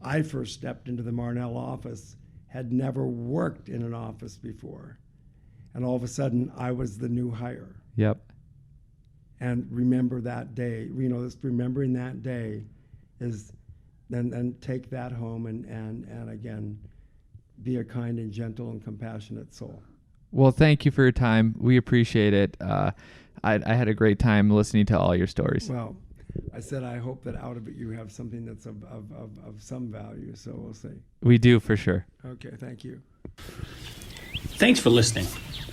I first stepped into the Marnell office had never worked in an office before. And all of a sudden, I was the new hire. Yep. And remember that day, remembering that day is then take that home and again, be a kind and gentle and compassionate soul. Well, thank you for your time. We appreciate it. I had a great time listening to all your stories. Well, I said I hope that out of it you have something that's of some value, so we'll see. We do, for sure. Okay, thank you. Thanks for listening.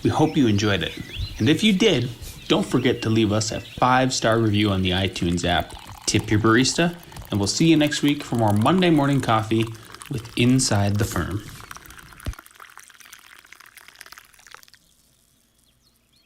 We hope you enjoyed it. And if you did, don't forget to leave us a 5-star review on the iTunes app. Tip your barista, and we'll see you next week for more Monday Morning Coffee with Inside the Firm.